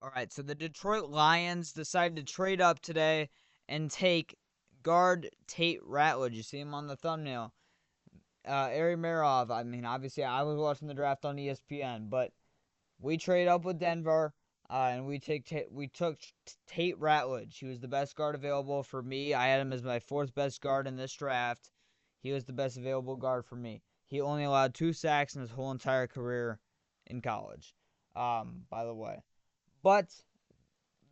All right, so the Detroit Lions decided to trade up today and take guard Tate Ratledge. You see him on the thumbnail. Ari Marov. I mean, obviously, I was watching the draft on ESPN, but we trade up with Denver, and we took Tate Ratledge. He was the best guard available for me. I had him as my fourth best guard in this draft. He was the best available guard for me. He only allowed 2 sacks in his whole entire career in college. By the way, but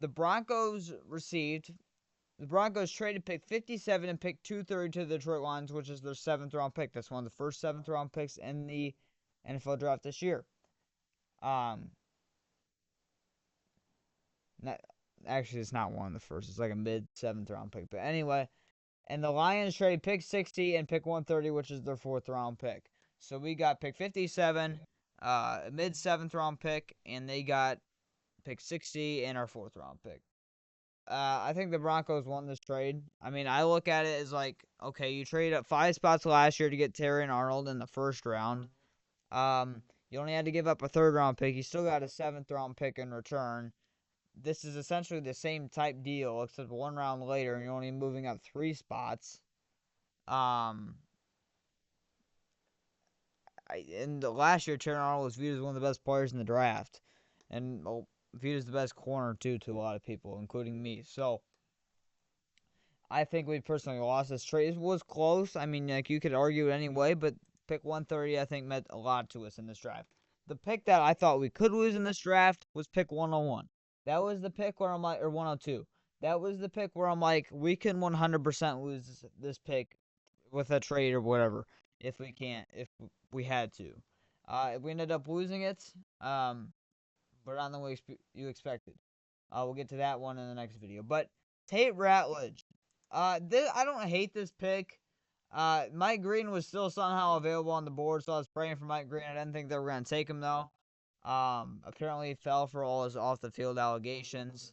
the Broncos received. The Broncos traded pick 57 and pick 230 to the Detroit Lions, which is their seventh round pick. That's one of the first seventh round picks in the NFL draft this year. Um, not, Actually, it's not one of the first. It's like a mid seventh round pick. But anyway, and the Lions traded pick 60 and pick 130, which is their fourth round pick. So we got pick 57, a mid seventh round pick, and they got pick 60 and our fourth round pick. I think the Broncos won this trade. I mean, I look at it as like, okay, you traded up 5 spots last year to get Terry and Arnold in the first round. You only had to give up a third round pick. You still got a seventh round pick in return. This is essentially the same type deal, except one round later, and you're only moving up 3 spots. Um, and last year, Terry Arnold was viewed as one of the best players in the draft, and viewed as the best corner too to a lot of people, including me. So I think we personally lost this trade. It was close. I mean, like you could argue it anyway, but pick 130 I think meant a lot to us in this draft. The pick that I thought we could lose in this draft was pick 101. That was the pick where I'm like, or 102. That was the pick where I'm like, we can 100% lose this pick with a trade or whatever if we had to. We ended up losing it, but not the way you expected. We'll get to that one in the next video. But Tate Ratledge, I don't hate this pick. Mike Green was still somehow available on the board, so I was praying for Mike Green. I didn't think they were going to take him, though. Apparently he fell for all his off-the-field allegations.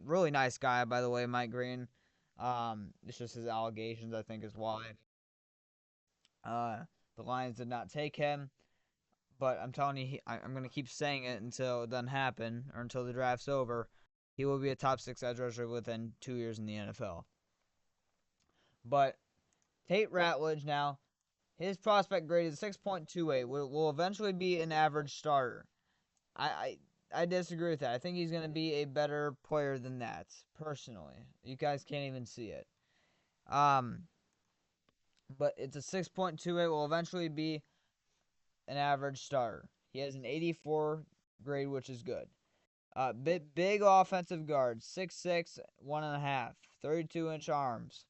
Really nice guy, by the way, Mike Green. It's just his allegations, I think, is why the Lions did not take him. But I'm telling you, I'm going to keep saying it until it doesn't happen or until the draft's over. He will be a top 6 edge rusher within 2 years in the NFL. But Tate Ratledge now, his prospect grade is 6.28. Will eventually be an average starter. I disagree with that. I think he's going to be a better player than that, personally. You guys can't even see it. Um, but it's a 6.28. Will eventually be an average starter. He has an 84 grade, which is good. Big offensive guard, 6'6", 1.5, 32-inch arms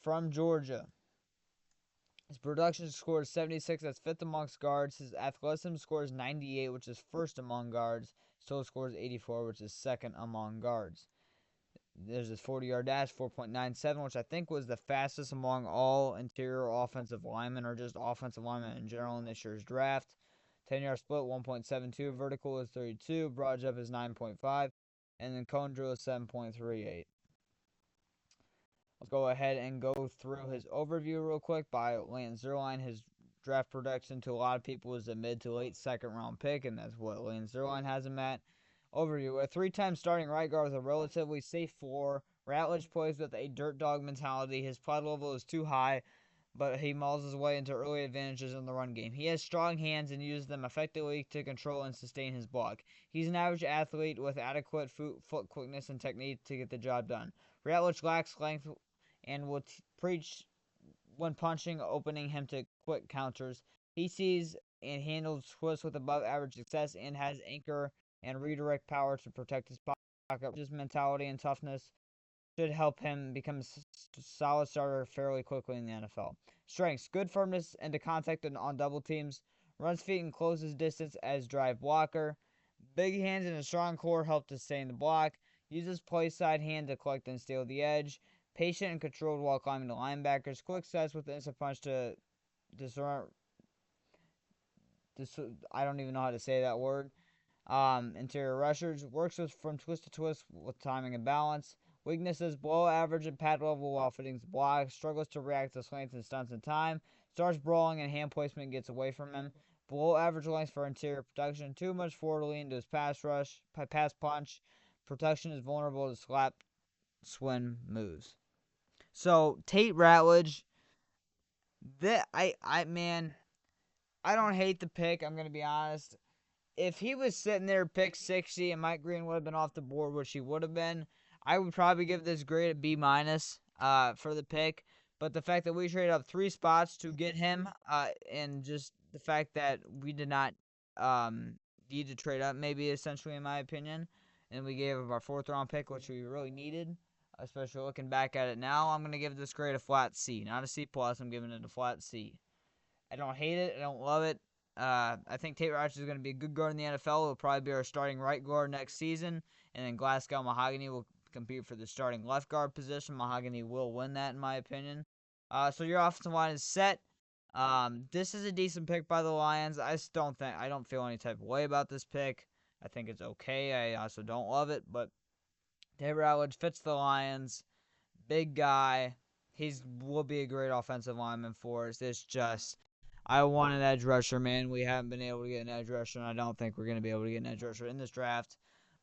from Georgia. His production score is 76. That's fifth amongst guards. His athleticism score is 98, which is first among guards. His total score is 84, which is second among guards. There's his 40-yard dash, 4.97, which I think was the fastest among all interior offensive linemen or just offensive linemen in general in this year's draft. 10-yard split, 1.72. Vertical is 32. Broad jump is 9.5. And then cone drill is 7.38. Let's go ahead and go through his overview real quick by Lance Zierlein. His draft production to a lot of people is a mid to late second round pick, and that's what Lance Zierlein has him at. Overview: a 3-time starting right guard with a relatively safe floor. Ratledge plays with a dirt dog mentality. His plot level is too high, but he mauls his way into early advantages in the run game. He has strong hands and uses them effectively to control and sustain his block. He's an average athlete with adequate foot quickness and technique to get the job done. Ratledge lacks length and will preach when punching, opening him to quick counters. He sees and handles twists with above average success and has anchor and redirect power to protect his pocket. His mentality and toughness should help him become a solid starter fairly quickly in the NFL. Strengths: good firmness into contact and on double teams. Runs feet and closes distance as drive blocker. Big hands and a strong core help to stay in the block. Uses play side hand to collect and steal the edge. Patient and controlled while climbing the linebackers. Quick sets with the instant punch to disarm. I don't even know how to say that word. Interior rushers. Works from twist to twist with timing and balance. Weaknesses: below average and pad level while fitting the block. Struggles to react to slants and stunts in time. Starts brawling and hand placement gets away from him. Below average length for interior protection. Too much forward lean to his pass rush, pass punch. Protection is vulnerable to slap swing moves. So Tate Ratledge, man, I don't hate the pick. I'm gonna be honest. If he was sitting there pick 60 and Mike Green would have been off the board, which he would have been, I would probably give this grade a B minus for the pick. But the fact that we traded up 3 spots to get him, and just the fact that we did not need to trade up, maybe essentially in my opinion, and we gave up our 4th round pick, which we really needed, especially looking back at it now. I'm gonna give this grade a flat C, not a C plus. I'm giving it a flat C. I don't hate it. I don't love it. I think Tate Ratledge is going to be a good guard in the NFL. He'll probably be our starting right guard next season. And then Glasgow Mahogany will compete for the starting left guard position. Mahogany will win that, in my opinion. So your offensive line is set. This is a decent pick by the Lions. I don't feel any type of way about this pick. I think it's okay. I also don't love it, but Tate Ratledge fits the Lions. Big guy. Will be a great offensive lineman for us. It's just I want an edge rusher, man. We haven't been able to get an edge rusher, and I don't think we're going to be able to get an edge rusher in this draft.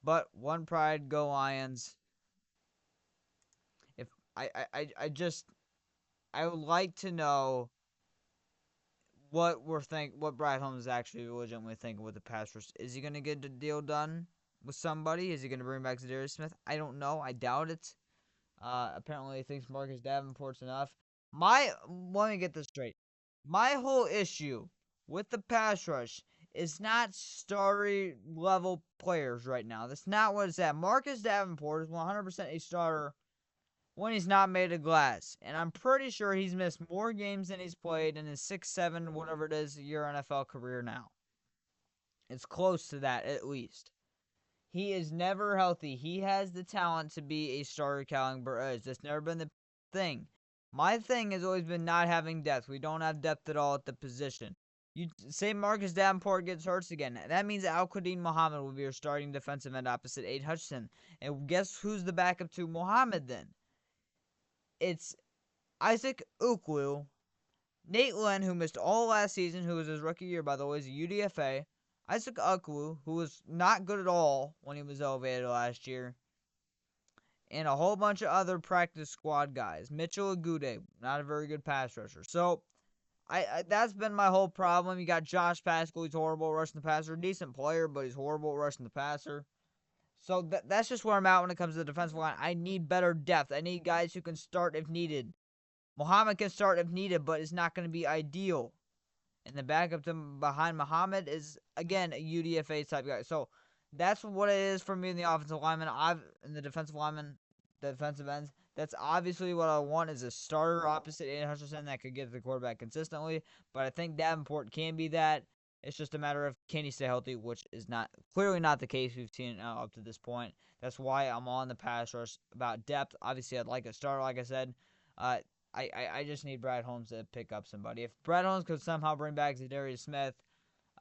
But one pride, go Lions. If I would like to know what Brad Holmes is actually legitimately thinking with the pass rush. Is he going to get the deal done with somebody? Is he going to bring back Zadarius Smith? I don't know. I doubt it. Apparently he thinks Marcus Davenport's enough. Let me get this straight. My whole issue with the pass rush is not starry level players right now. That's not what it's at. Marcus Davenport is 100% a starter when he's not made of glass. And I'm pretty sure he's missed more games than he's played in his 6, 7, whatever it is, year NFL career now. It's close to that, at least. He is never healthy. He has the talent to be a starter caliber edge. That's never been the thing. My thing has always been not having depth. We don't have depth at all at the position. You say Marcus Davenport gets hurt again. That means Al-Qadim Muhammad will be your starting defensive end opposite Aid Hutchinson. And guess who's the backup to Muhammad then? It's Isaac Ukwu, Nate Lynn, who missed all last season, who was his rookie year, by the way, is a UDFA. Isaac Ukwu, who was not good at all when he was elevated last year. And a whole bunch of other practice squad guys. Mitchell Agude, not a very good pass rusher. So, that's been my whole problem. You got Josh Pascal, he's horrible rushing the passer. Decent player, but he's horrible rushing the passer. So, that's just where I'm at when it comes to the defensive line. I need better depth. I need guys who can start if needed. Muhammad can start if needed, but it's not going to be ideal. And the backup to behind Muhammad is, again, a UDFA type guy. So, that's what it is for me in the offensive lineman. In the defensive ends. That's obviously what I want is a starter opposite Aiden Hutchinson that could get the quarterback consistently. But I think Davenport can be that. It's just a matter of can he stay healthy, which is clearly not the case we've seen up to this point. That's why I'm on the pass rush about depth. Obviously, I'd like a starter, like I said. I just need Brad Holmes to pick up somebody. If Brad Holmes could somehow bring back Zadarius Smith,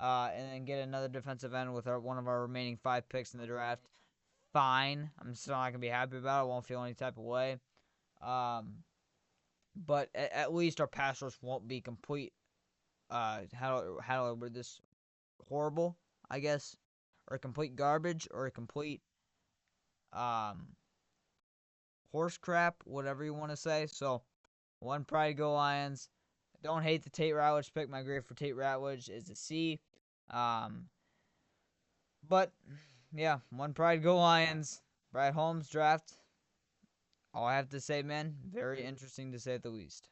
and then get another defensive end with one of our remaining 5 picks in the draft, fine. I'm still not going to be happy about it. I won't feel any type of way. But at least our pass rush won't be complete, how do I word this? Horrible, I guess. Or complete garbage, or a complete horse crap, whatever you want to say. So, one pride, go Lions. Don't hate the Tate Ratledge pick. My grade for Tate Ratledge is a C. But, yeah, one pride, go Lions. Brad Holmes draft. All I have to say, man, very interesting to say the least.